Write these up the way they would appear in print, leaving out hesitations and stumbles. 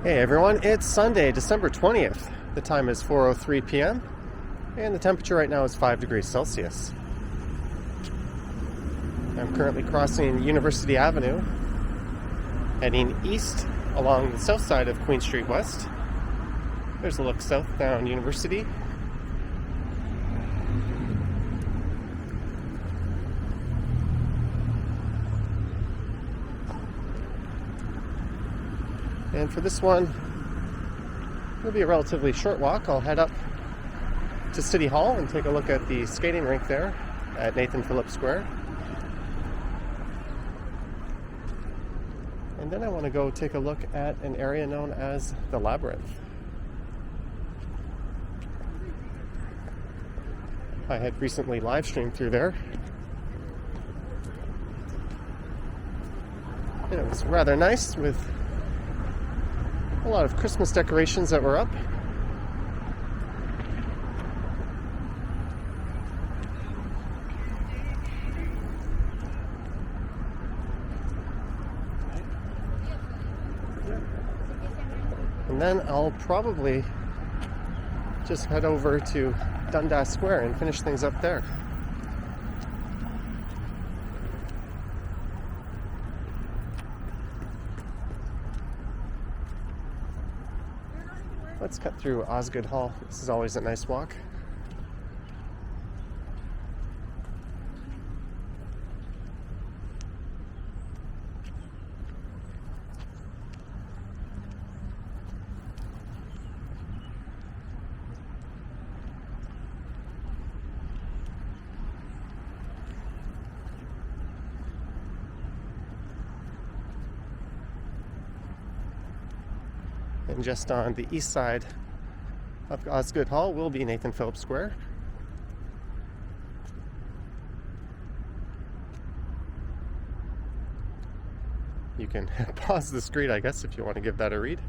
Hey everyone, it's Sunday, December 20th. The time is 4:03 p.m. and the temperature right now is 5 degrees Celsius. I'm currently crossing University Avenue, heading east along the south side of Queen Street West. There's a look south down University. And for this one, it'll be a relatively short walk. I'll head up to City Hall and take a look at the skating rink there at Phillips Square. And then I want to go take a look at an area known as the Labyrinth. I had recently live streamed through there. And it was rather nice with a lot of Christmas decorations that were up. And then I'll probably just head over to Dundas Square and finish things up there. Let's cut through Osgoode Hall. This is always a nice walk. And just on the east side of Osgoode Hall will be Phillips Square. You can pause the screen, I guess, if you want to give that a read.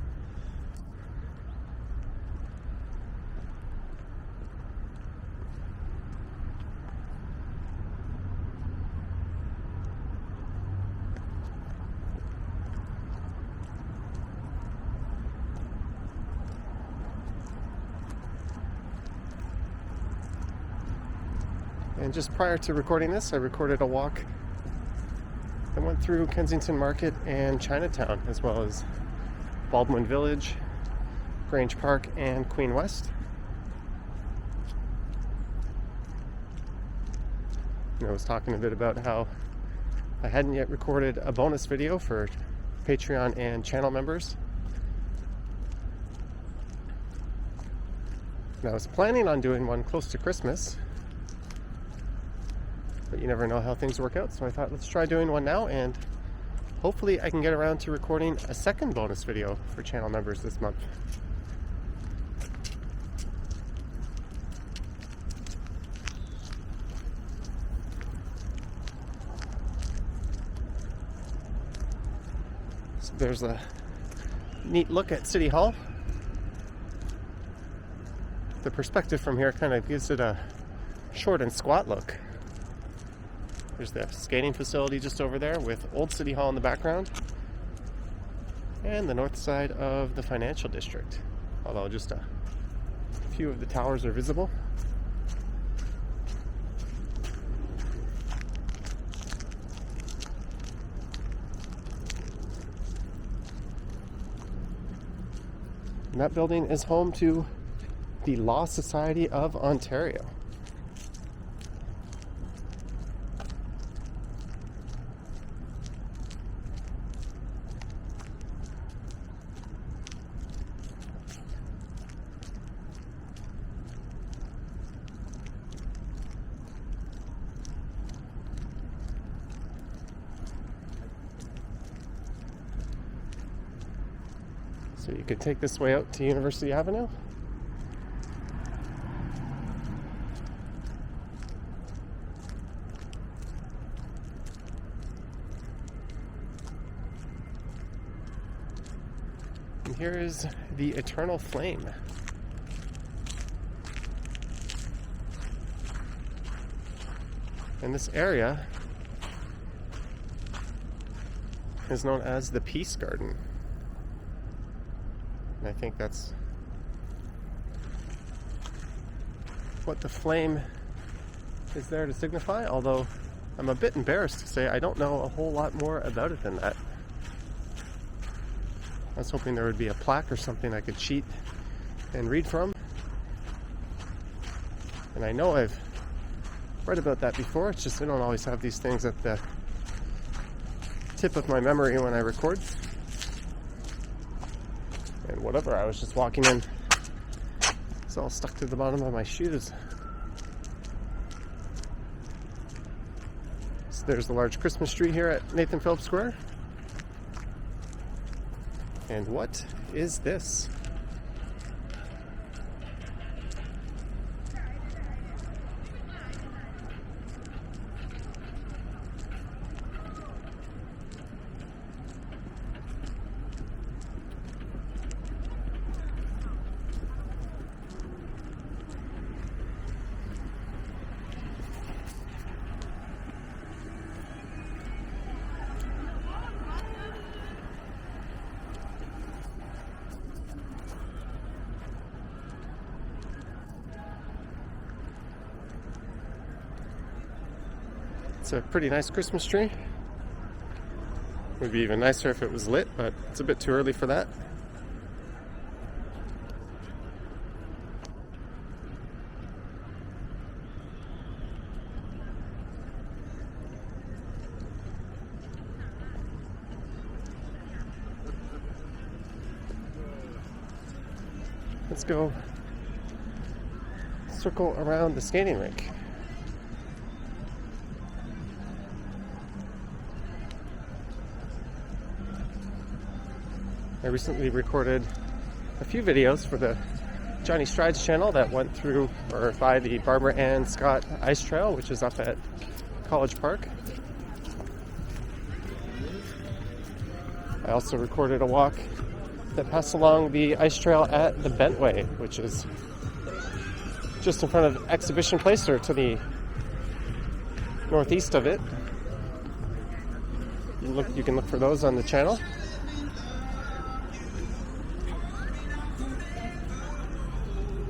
And just prior to recording this, I recorded a walk that went through Kensington Market and Chinatown, as well as Baldwin Village, Grange Park, and Queen West. And I was talking a bit about how I hadn't yet recorded a bonus video for Patreon and channel members. And I was planning on doing one close to Christmas, but you never know how things work out, so I thought let's try doing one now, and hopefully I can get around to recording a second bonus video for channel members this month. So there's a neat look at City Hall. The perspective from here kind of gives it a short and squat look. There's the skating facility just over there with Old City Hall in the background, and the north side of the financial district, although just a few of the towers are visible. And that building is home to the Law Society of Ontario. So you could take this way out to University Avenue. And here is the Eternal Flame. And this area is known as the Peace Garden. And I think that's what the flame is there to signify, although I'm a bit embarrassed to say I don't know a whole lot more about it than that. I was hoping there would be a plaque or something I could cheat and read from. And I know I've read about that before, it's just I don't always have these things at the tip of my memory when I record. And whatever, I was just walking in. It's all stuck to the bottom of my shoes. So there's the large Christmas tree here at Phillips Square. And what is this? It's a pretty nice Christmas tree. Would be even nicer if it was lit, but it's a bit too early for that. Let's go circle around the skating rink. I recently recorded a few videos for the Johnny Strides channel that went through or by the Barbara Ann Scott Ice Trail, which is up at College Park. I also recorded a walk that passed along the ice trail at the Bentway, which is just in front of Exhibition Place, or to the northeast of it. You can look for those on the channel.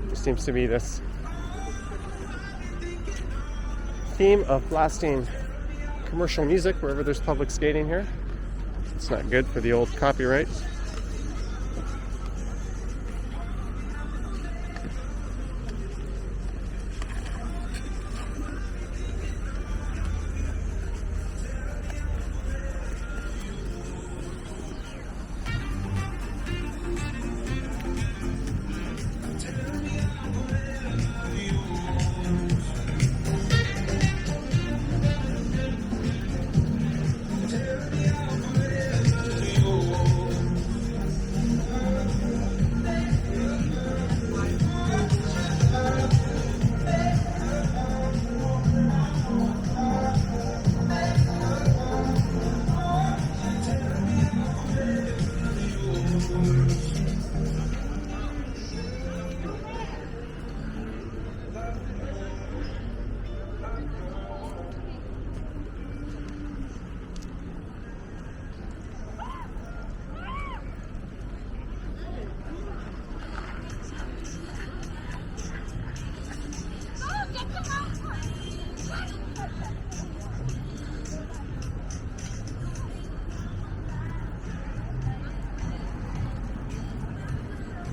There seems to be this theme of blasting commercial music wherever there's public skating here. It's not good for the old copyright.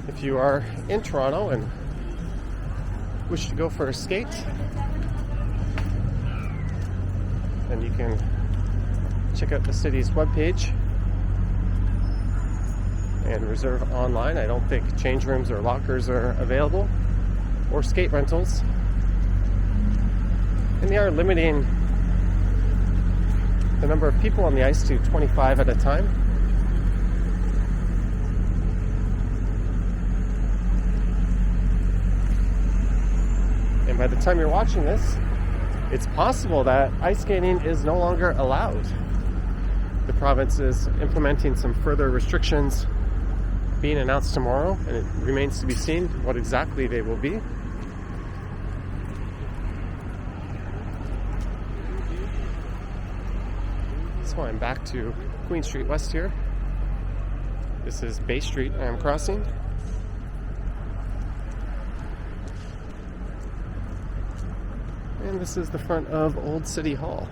If you are in Toronto and wish to go for a skate, then you can check out the city's webpage and reserve online. I don't think change rooms or lockers are available, or skate rentals. And they are limiting the number of people on the ice to 25 at a time. And by the time you're watching this, it's possible that ice skating is no longer allowed. The province is implementing some further restrictions being announced tomorrow, and it remains to be seen what exactly they will be. So I'm back to Queen Street West here. This is Bay Street I am crossing. And this is the front of Old City Hall.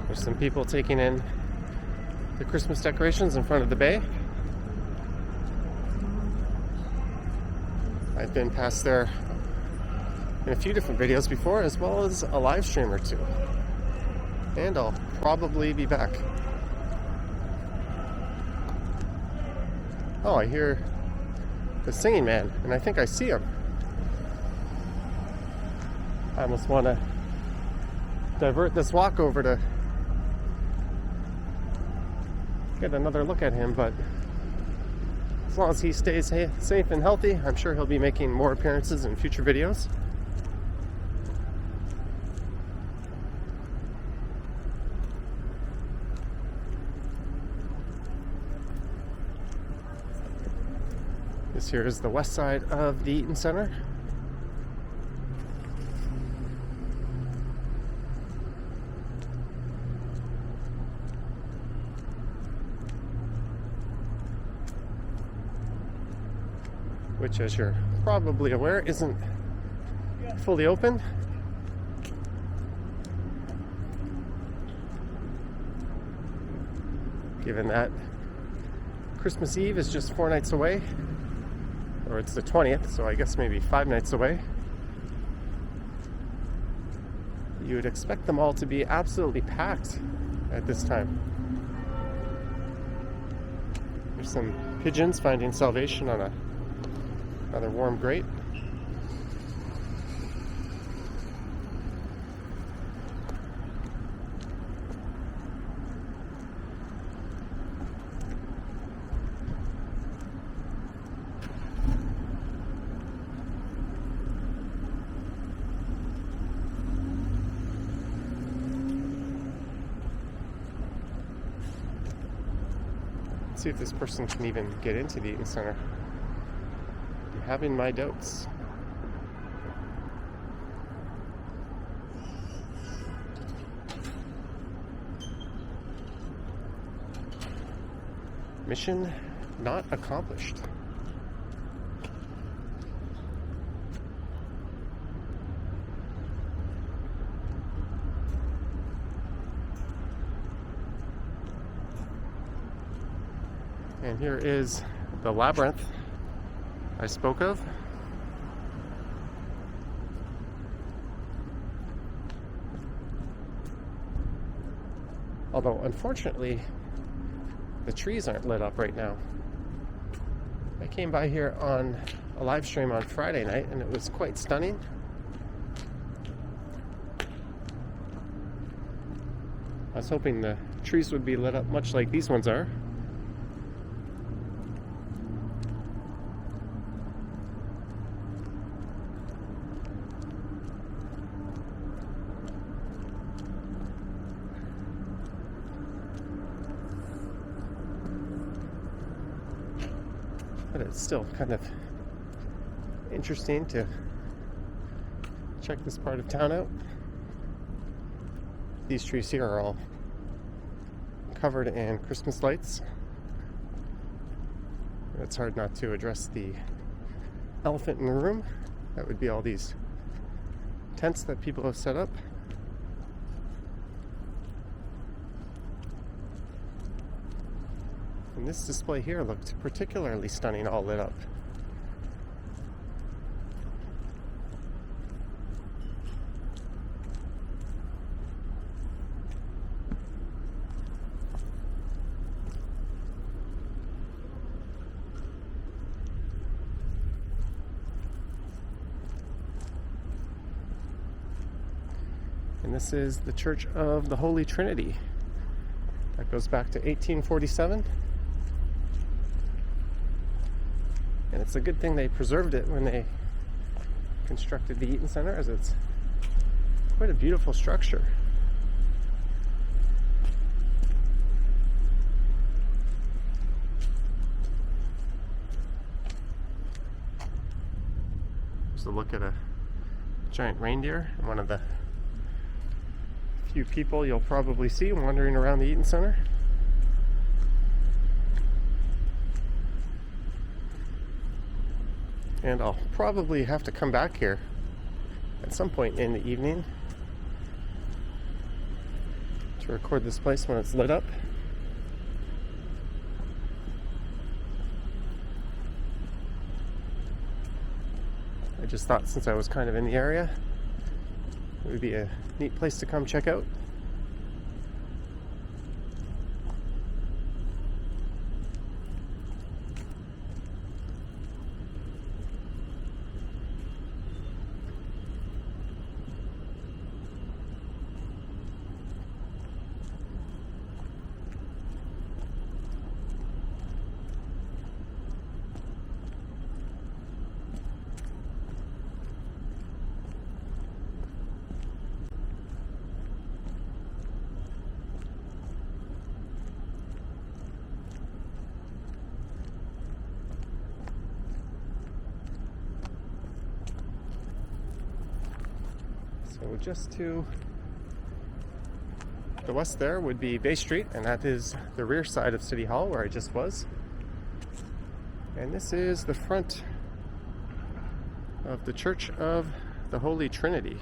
There's some people taking in the Christmas decorations in front of the bay. I've been past there in a few different videos before, as well as a live stream or two. And I'll probably be back. Oh, I hear the singing man, and I think I see him. I almost want to divert this walk over to get another look at him, but as long as he stays safe and healthy, I'm sure he'll be making more appearances in future videos. This here is the west side of the Eaton Centre. Which, as you're probably aware, isn't fully open. Given that Christmas Eve is just 4 nights away, or it's the 20th, so I guess maybe 5 nights away. You would expect them all to be absolutely packed at this time. There's some pigeons finding salvation on a rather warm grate. Let's see if this person can even get into the Eaton Centre. I'm having my doubts. Mission not accomplished. And here is the Labyrinth I spoke of. Although, unfortunately, the trees aren't lit up right now. I came by here on a live stream on Friday night, and it was quite stunning. I was hoping the trees would be lit up much like these ones are. But it's still kind of interesting to check this part of town out. These trees here are all covered in Christmas lights. It's hard not to address the elephant in the room. That would be all these tents that people have set up. And this display here looked particularly stunning, all lit up. And this is the Church of the Holy Trinity. That goes back to 1847. And it's a good thing they preserved it when they constructed the Eaton Centre, as it's quite a beautiful structure. There's a look at a giant reindeer, and one of the few people you'll probably see wandering around the Eaton Centre. And I'll probably have to come back here at some point in the evening to record this place when it's lit up. I just thought, since I was kind of in the area, it would be a neat place to come check out. So just to the west there would be Bay Street, and that is the rear side of City Hall where I just was. And this is the front of the Church of the Holy Trinity.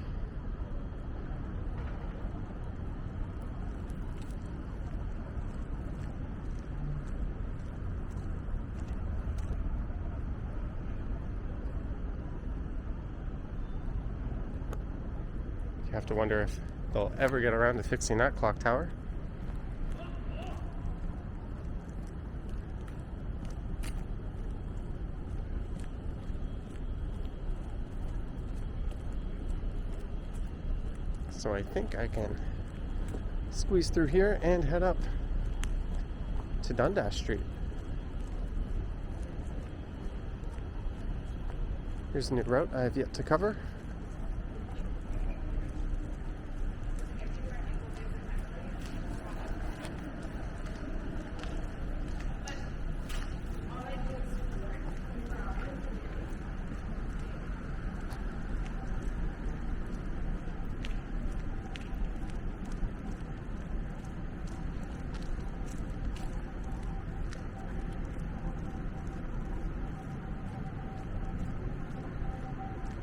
You have to wonder if they'll ever get around to fixing that clock tower. So I think I can squeeze through here and head up to Dundas Street. Here's a new route I have yet to cover.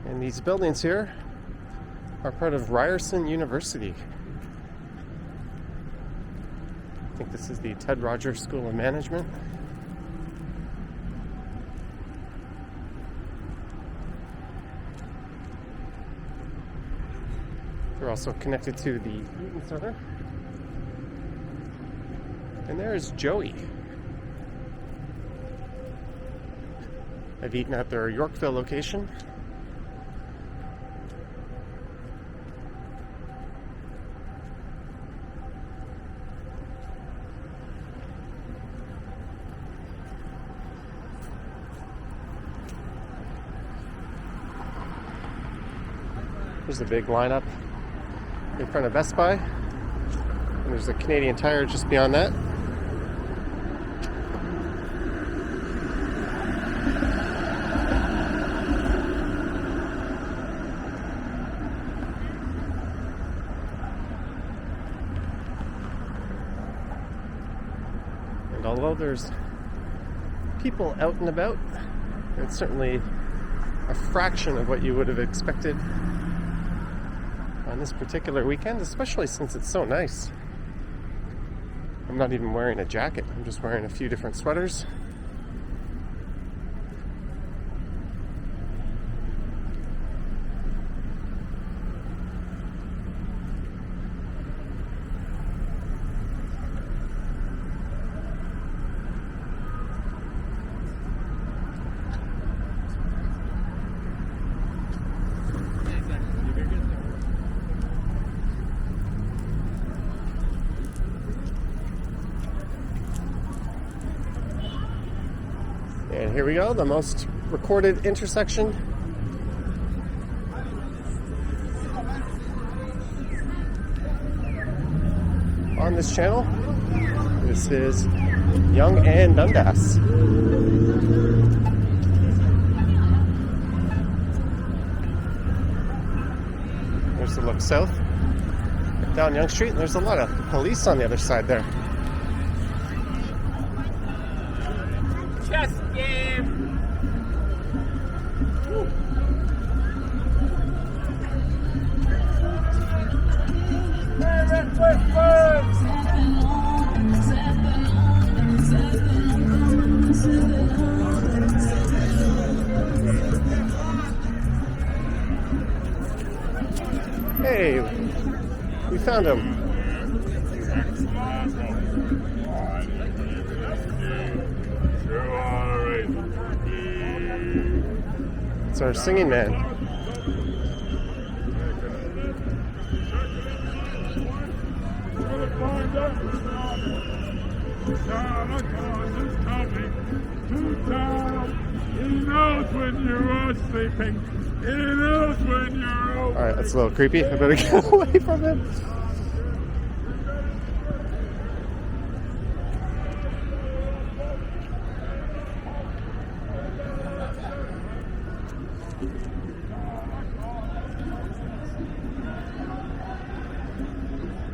And these buildings here are part of Ryerson University. I think this is the Ted Rogers School of Management. They're also connected to the Eaton Centre. And there's Joey. I've eaten at their Yorkville location. There's a big lineup in front of Best Buy, and there's a Canadian Tire just beyond that. And although there's people out and about, it's certainly a fraction of what you would have expected on this particular weekend, especially since it's so nice. I'm not even wearing a jacket, I'm just wearing a few different sweaters. And here we go, the most recorded intersection on this channel. This is Yonge and Dundas. look south down Yonge Street, and there's a lot of police on the other side there. Chess game! Woo. Hey, we found him. It's our singing man. He knows when you're sleeping. He knows when you're awake. Alright, that's a little creepy. I better get away from him.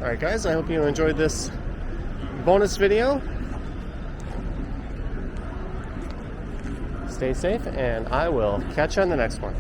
Alright guys, I hope you enjoyed this bonus video. Stay safe, and I will catch you on the next one.